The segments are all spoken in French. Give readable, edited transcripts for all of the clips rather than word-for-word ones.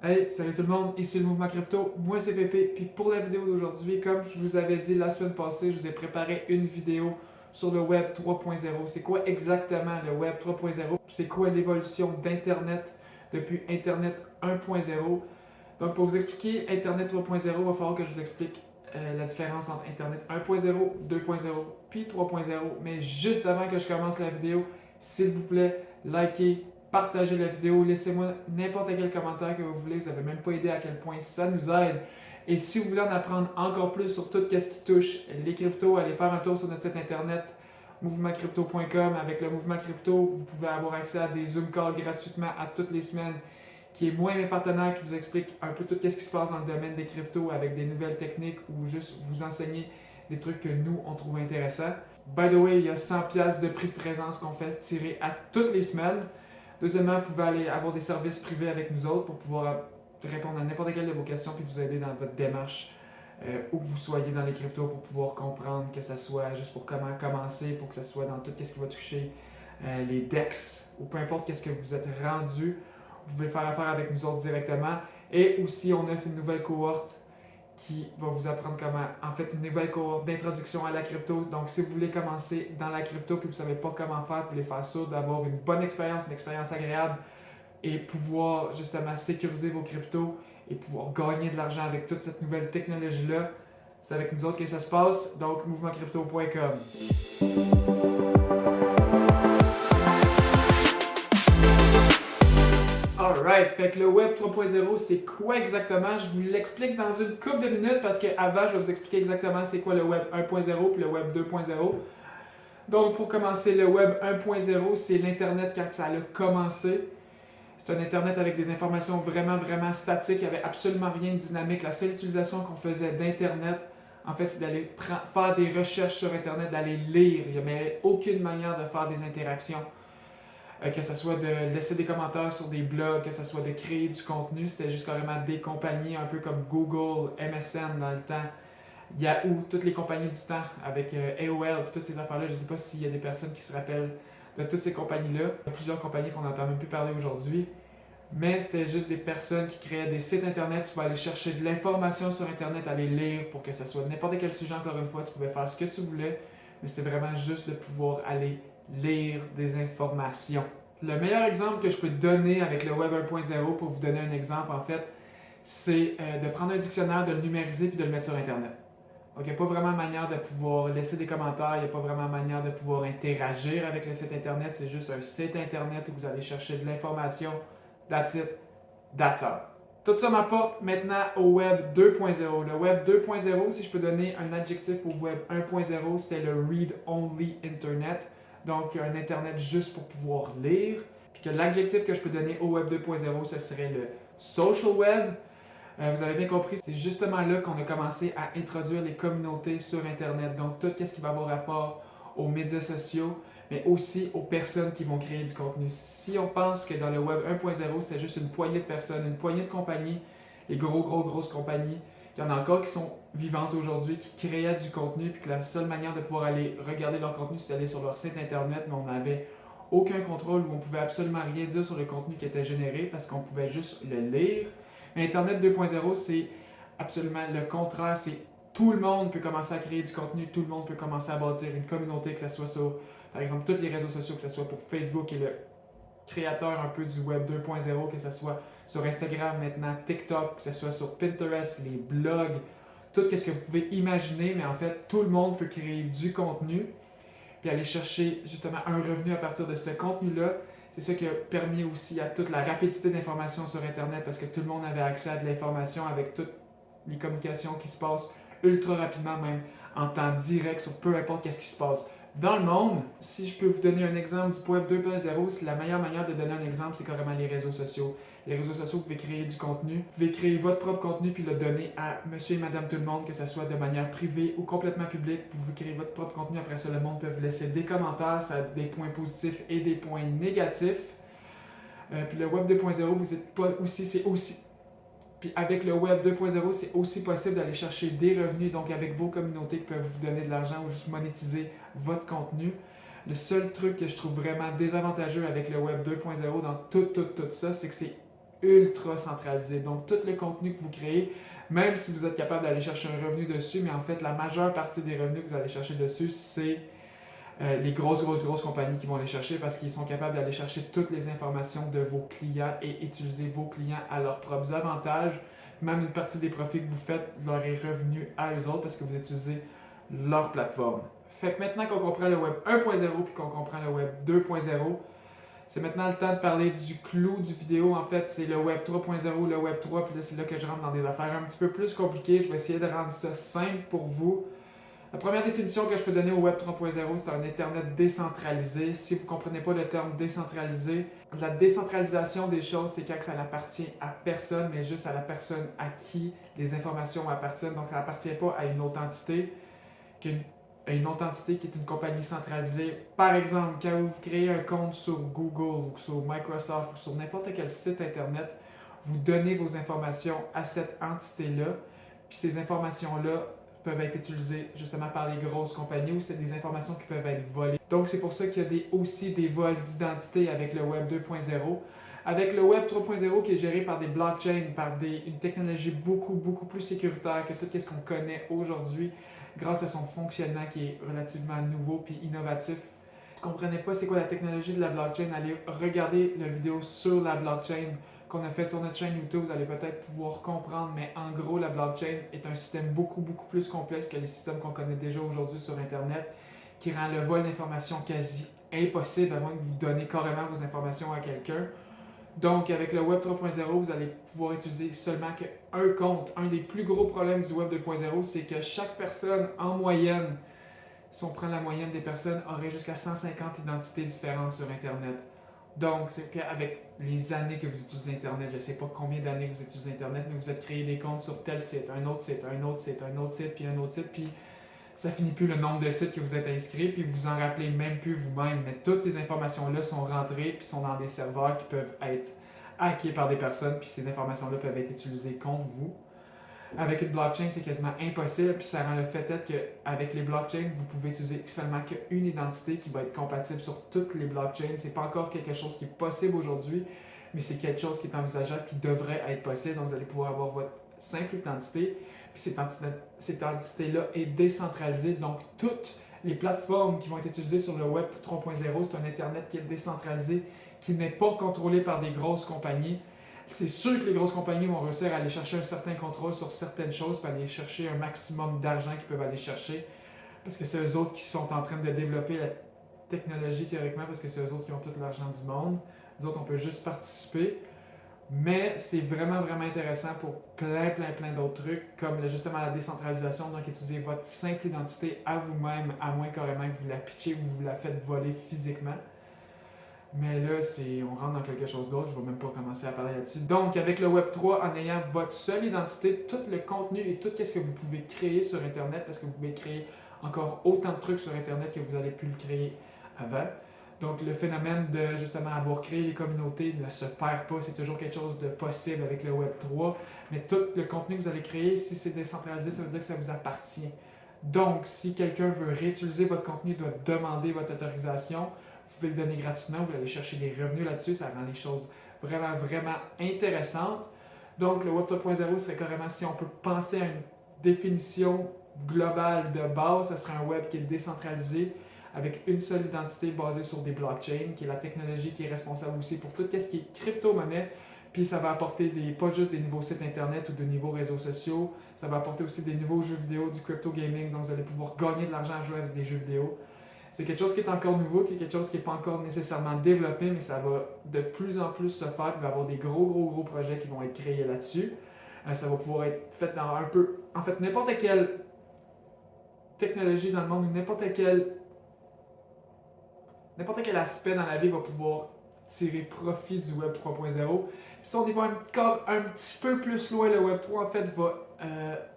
Hey, salut tout le monde, ici le Mouvement Crypto, moi c'est Pépé, puis pour la vidéo d'aujourd'hui, comme je vous avais dit la semaine passée, je vous ai préparé une vidéo sur le Web 3.0. C'est quoi exactement le Web 3.0? C'est quoi l'évolution d'Internet depuis Internet 1.0? Donc pour vous expliquer Internet 3.0, il va falloir que je vous explique la différence entre Internet 1.0, 2.0 puis 3.0. Mais juste avant que je commence la vidéo, s'il vous plaît, likez, partagez la vidéo, laissez-moi n'importe quel commentaire que vous voulez. Vous n'avez même pas idée à quel point ça nous aide. Et si vous voulez en apprendre encore plus sur tout ce qui touche les cryptos, allez faire un tour sur notre site internet mouvementcrypto.com. Avec le mouvement crypto, vous pouvez avoir accès à des Zoom calls gratuitement à toutes les semaines, qui est moi et mes partenaires qui vous expliquent un peu tout ce qui se passe dans le domaine des cryptos avec des nouvelles techniques ou juste vous enseigner des trucs que nous, on trouve intéressants. By the way, il y a 100$ de prix de présence qu'on fait tirer à toutes les semaines. Deuxièmement, vous pouvez aller avoir des services privés avec nous autres pour pouvoir répondre à n'importe quelle de vos questions puis vous aider dans votre démarche où que vous soyez dans les cryptos pour pouvoir comprendre que ce soit juste pour comment commencer, pour que ce soit dans tout ce qui va toucher les DEX ou peu importe qu'est-ce que vous êtes rendu. Vous pouvez faire affaire avec nous autres directement. Et aussi, on offre une nouvelle cohorte qui va vous apprendre comment, en fait, une nouvelle cohorte d'introduction à la crypto. Donc, si vous voulez commencer dans la crypto et que vous ne savez pas comment faire, vous voulez faire ça, d'avoir une bonne expérience, une expérience agréable et pouvoir justement sécuriser vos cryptos et pouvoir gagner de l'argent avec toute cette nouvelle technologie-là, c'est avec nous autres que ça se passe. Donc, mouvementcrypto.com. Alright, fait que le Web 3.0, c'est quoi exactement? Je vous l'explique dans une couple de minutes parce qu'avant, je vais vous expliquer exactement c'est quoi le Web 1.0 puis le Web 2.0. Donc, pour commencer, le Web 1.0, c'est l'Internet quand ça a commencé. C'est un Internet avec des informations vraiment statiques. Il n'y avait absolument rien de dynamique. La seule utilisation qu'on faisait d'Internet, en fait, c'est d'aller faire des recherches sur Internet, d'aller lire. Il n'y avait aucune manière de faire des interactions. Que ce soit de laisser des commentaires sur des blogs, que ce soit de créer du contenu, c'était juste carrément des compagnies un peu comme Google, MSN dans le temps, Yahoo, toutes les compagnies du temps avec AOL, toutes ces affaires-là. Je ne sais pas s'il y a des personnes qui se rappellent de toutes ces compagnies-là. Il y a plusieurs compagnies qu'on n'entend même plus parler aujourd'hui. Mais c'était juste des personnes qui créaient des sites internet. Tu vas aller chercher de l'information sur internet, aller lire pour que ce soit n'importe quel sujet, encore une fois. Tu pouvais faire ce que tu voulais, mais c'était vraiment juste de pouvoir aller lire des informations. Le meilleur exemple que je peux te donner avec le Web 1.0, pour vous donner un exemple en fait, c'est de prendre un dictionnaire, de le numériser puis de le mettre sur internet. Donc, il n'y a pas vraiment manière de pouvoir laisser des commentaires, il n'y a pas vraiment manière de pouvoir interagir avec le site internet. C'est juste un site internet où vous allez chercher de l'information. That's it, that's all. Tout ça m'apporte maintenant au Web 2.0. Le Web 2.0, si je peux donner un adjectif au Web 1.0, c'était le Read-Only Internet. Donc, un Internet juste pour pouvoir lire. Puis que l'adjectif que je peux donner au Web 2.0, ce serait le Social Web. Vous avez bien compris, c'est justement là qu'on a commencé à introduire les communautés sur Internet. Donc, tout ce qui va avoir rapport aux médias sociaux, mais aussi aux personnes qui vont créer du contenu. Si on pense que dans le Web 1.0, c'était juste une poignée de personnes, une poignée de compagnies, les grosses compagnies, il y en a encore qui sont vivantes aujourd'hui, qui créaient du contenu, puis que la seule manière de pouvoir aller regarder leur contenu, c'était d'aller sur leur site Internet, mais on n'avait aucun contrôle, où on pouvait absolument rien dire sur le contenu qui était généré, parce qu'on pouvait juste le lire. Mais Internet 2.0, c'est absolument le contraire. C'est tout le monde peut commencer à créer du contenu, tout le monde peut commencer à bâtir une communauté, que ce soit sur, par exemple, tous les réseaux sociaux, que ce soit pour Facebook qui est le créateur un peu du Web 2.0, que ce soit sur Instagram maintenant, TikTok, que ce soit sur Pinterest, les blogs, tout ce que vous pouvez imaginer, mais en fait, tout le monde peut créer du contenu puis aller chercher justement un revenu à partir de ce contenu-là. C'est ça qui a permis aussi à toute la rapidité d'information sur Internet parce que tout le monde avait accès à de l'information avec toutes les communications qui se passent ultra rapidement, même en temps direct sur peu importe qu'est-ce qui se passe dans le monde. Si je peux vous donner un exemple du Web 2.0, c'est la meilleure manière de donner un exemple, c'est carrément les réseaux sociaux. Les réseaux sociaux, vous pouvez créer du contenu, vous pouvez créer votre propre contenu puis le donner à monsieur et madame tout le monde, que ce soit de manière privée ou complètement publique. Vous pouvez créer votre propre contenu, après ça, le monde peut vous laisser des commentaires, ça a des points positifs et des points négatifs. Puis le Web 2.0, vous êtes pas aussi, c'est aussi. Puis avec le Web 2.0, c'est aussi possible d'aller chercher des revenus, donc avec vos communautés qui peuvent vous donner de l'argent ou juste monétiser votre contenu. Le seul truc que je trouve vraiment désavantageux avec le Web 2.0 dans tout ça, c'est que c'est ultra centralisé. Donc, tout le contenu que vous créez, même si vous êtes capable d'aller chercher un revenu dessus, mais en fait, la majeure partie des revenus que vous allez chercher dessus, c'est les grosses compagnies qui vont les chercher parce qu'ils sont capables d'aller chercher toutes les informations de vos clients et utiliser vos clients à leurs propres avantages. Même une partie des profits que vous faites leur est revenu à eux autres parce que vous utilisez leur plateforme. Fait que maintenant qu'on comprend le Web 1.0 puis qu'on comprend le Web 2.0, c'est maintenant le temps de parler du clou du vidéo. En fait, c'est le Web 3.0, le Web 3, puis là, c'est là que je rentre dans des affaires un petit peu plus compliquées. Je vais essayer de rendre ça simple pour vous. La première définition que je peux donner au Web 3.0, c'est un Internet décentralisé. Si vous ne comprenez pas le terme décentralisé, la décentralisation des choses, c'est quand ça n'appartient à personne, mais juste à la personne à qui les informations appartiennent. Donc, ça n'appartient pas à une autre entité, une autre entité qui est une compagnie centralisée. Par exemple, quand vous créez un compte sur Google ou sur Microsoft ou sur n'importe quel site Internet, vous donnez vos informations à cette entité-là, puis ces informations-là peuvent être utilisées justement par les grosses compagnies ou c'est des informations qui peuvent être volées. Donc, c'est pour ça qu'il y a aussi des vols d'identité avec le Web 2.0. Avec le Web 3.0 qui est géré par des blockchains, par une technologie beaucoup plus sécuritaire que tout ce qu'on connaît aujourd'hui, grâce à son fonctionnement qui est relativement nouveau puis innovatif. Si vous ne comprenez pas c'est quoi la technologie de la blockchain, allez regarder la vidéo sur la blockchain qu'on a faite sur notre chaîne YouTube, vous allez peut-être pouvoir comprendre, mais en gros, la blockchain est un système beaucoup plus complexe que les systèmes qu'on connaît déjà aujourd'hui sur Internet, qui rend le vol d'informations quasi impossible à moins que vous donniez carrément vos informations à quelqu'un. Donc, avec le Web 3.0, vous allez pouvoir utiliser seulement qu'un compte. Un des plus gros problèmes du Web 2.0, c'est que chaque personne, en moyenne, si on prend la moyenne des personnes, aurait jusqu'à 150 identités différentes sur Internet. Donc, c'est qu'avec les années que vous utilisez Internet, je ne sais pas combien d'années vous utilisez Internet, mais vous êtes créé des comptes sur tel site, un autre site, un autre site, un autre site, puis un autre site, puis ça finit plus le nombre de sites que vous êtes inscrits, puis vous en rappelez même plus vous-même. Mais toutes ces informations-là sont rentrées, puis sont dans des serveurs qui peuvent être hackés par des personnes, puis ces informations-là peuvent être utilisées contre vous. Avec une blockchain, c'est quasiment impossible, puis ça rend le fait être qu'avec les blockchains, vous pouvez utiliser seulement qu'une identité qui va être compatible sur toutes les blockchains. C'est pas encore quelque chose qui est possible aujourd'hui, mais c'est quelque chose qui est envisageable, qui devrait être possible. Donc, vous allez pouvoir avoir votre simple identité, puis cette entité-là est décentralisée. Donc, toutes les plateformes qui vont être utilisées sur le Web 3.0, c'est un Internet qui est décentralisé, qui n'est pas contrôlé par des grosses compagnies. C'est sûr que les grosses compagnies vont réussir à aller chercher un certain contrôle sur certaines choses, puis aller chercher un maximum d'argent qu'ils peuvent aller chercher, parce que c'est eux autres qui sont en train de développer la technologie théoriquement, parce que c'est eux autres qui ont tout l'argent du monde. Nous autres, on peut juste participer. Mais c'est vraiment intéressant pour plein d'autres trucs, comme justement la décentralisation. Donc, utilisez votre simple identité à vous-même, à moins carrément que vous la pitchez ou vous la faites voler physiquement. Mais là, on rentre dans quelque chose d'autre, je ne vais même pas commencer à parler là-dessus. Donc, avec le Web3, en ayant votre seule identité, tout le contenu et tout ce que vous pouvez créer sur Internet, parce que vous pouvez créer encore autant de trucs sur Internet que vous avez pu le créer avant. Donc, le phénomène de justement avoir créé les communautés ne se perd pas, c'est toujours quelque chose de possible avec le Web3. Mais tout le contenu que vous allez créer, si c'est décentralisé, ça veut dire que ça vous appartient. Donc, si quelqu'un veut réutiliser votre contenu, il doit demander votre autorisation. Vous pouvez le donner gratuitement, vous allez chercher des revenus là-dessus, ça rend les choses vraiment intéressantes. Donc, le Web 3.0 serait carrément, si on peut penser à une définition globale de base, ça serait un web qui est décentralisé, avec une seule identité basée sur des blockchains, qui est la technologie qui est responsable aussi pour tout ce qui est crypto-monnaie. Puis ça va apporter pas juste des nouveaux sites internet ou de nouveaux réseaux sociaux, ça va apporter aussi des nouveaux jeux vidéo, du crypto gaming, donc vous allez pouvoir gagner de l'argent à jouer avec des jeux vidéo. C'est quelque chose qui est encore nouveau, qui est quelque chose qui n'est pas encore nécessairement développé, mais ça va de plus en plus se faire. Il va y avoir des gros projets qui vont être créés là-dessus. Ça va pouvoir être fait dans un peu... En fait, n'importe quelle technologie dans le monde, n'importe quel aspect dans la vie va pouvoir tirer profit du Web 3.0. Puis si on y va encore un petit peu plus loin, le Web 3 en fait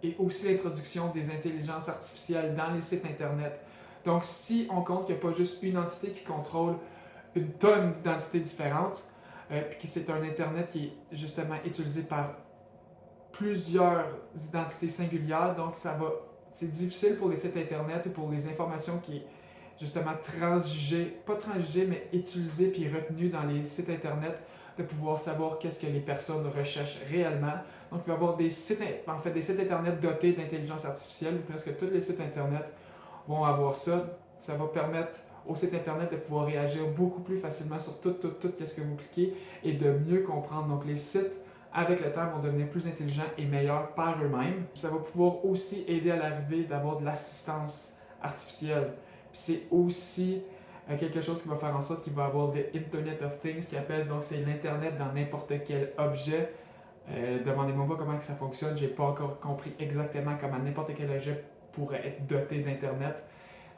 est aussi l'introduction des intelligences artificielles dans les sites Internet. Donc si on compte qu'il n'y a pas juste une entité qui contrôle une tonne d'identités différentes, puis que c'est un Internet qui est justement utilisé par plusieurs identités singulières, donc c'est difficile pour les sites Internet ou pour les informations qui est justement pas transigées, mais utilisées puis retenues dans les sites Internet de pouvoir savoir qu'est-ce que les personnes recherchent réellement. Donc, il va y avoir des sites, des sites Internet dotés d'intelligence artificielle. Presque tous les sites Internet vont avoir ça. Ça va permettre au site Internet de pouvoir réagir beaucoup plus facilement sur tout ce que vous cliquez et de mieux comprendre. Donc, les sites, avec le temps, vont devenir plus intelligents et meilleurs par eux-mêmes. Ça va pouvoir aussi aider à l'arrivée d'avoir de l'assistance artificielle. C'est aussi quelque chose qui va faire en sorte qu'il va avoir des Internet of Things, qui appelle, donc c'est l'Internet dans n'importe quel objet. Demandez-moi pas comment ça fonctionne, j'ai pas encore compris exactement comment n'importe quel objet pourrait être doté d'Internet.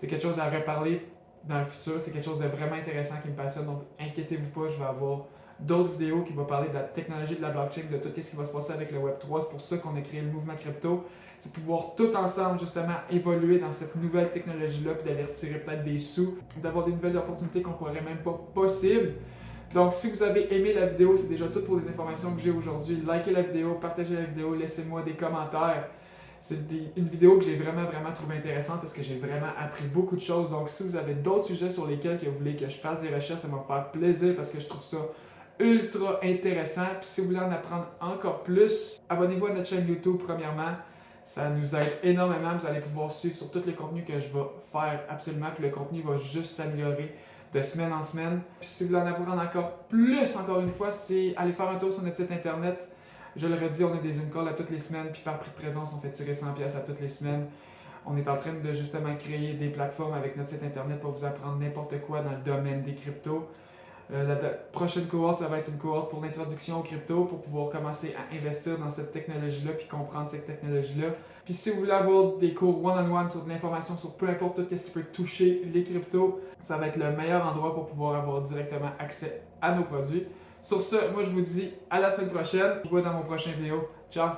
C'est quelque chose à reparler dans le futur, c'est quelque chose de vraiment intéressant qui me passionne, donc inquiétez-vous pas, je vais avoir d'autres vidéos qui vont parler de la technologie de la blockchain, de tout ce qui va se passer avec le Web3. C'est pour ça qu'on a créé le mouvement crypto. C'est pouvoir tout ensemble justement évoluer dans cette nouvelle technologie-là, puis d'aller retirer peut-être des sous, d'avoir des nouvelles opportunités qu'on croirait même pas possibles. Donc, si vous avez aimé la vidéo, c'est déjà tout pour les informations que j'ai aujourd'hui. Likez la vidéo, partagez la vidéo, laissez-moi des commentaires. C'est une vidéo que j'ai vraiment trouvé intéressante parce que j'ai vraiment appris beaucoup de choses. Donc, si vous avez d'autres sujets sur lesquels vous voulez que je fasse des recherches, ça va me faire plaisir parce que je trouve ça ultra intéressant. Puis si vous voulez en apprendre encore plus, abonnez-vous à notre chaîne YouTube premièrement. Ça nous aide énormément. Vous allez pouvoir suivre sur tous les contenus que je vais faire absolument. Puis le contenu va juste s'améliorer de semaine en semaine. Puis si vous voulez en apprendre encore plus, encore une fois, c'est aller faire un tour sur notre site internet. Je le redis, on a des Zoom calls à toutes les semaines. Puis par prix de présence, on fait tirer 100$ à toutes les semaines. On est en train de justement créer des plateformes avec notre site internet pour vous apprendre n'importe quoi dans le domaine des cryptos. La prochaine cohorte, ça va être une cohorte pour l'introduction aux crypto, pour pouvoir commencer à investir dans cette technologie-là puis comprendre cette technologie-là. Puis si vous voulez avoir des cours one-on-one sur de l'information sur peu importe tout ce qui peut toucher les cryptos, ça va être le meilleur endroit pour pouvoir avoir directement accès à nos produits. Sur ce, moi je vous dis à la semaine prochaine. Je vous vois dans mon prochain vidéo. Ciao!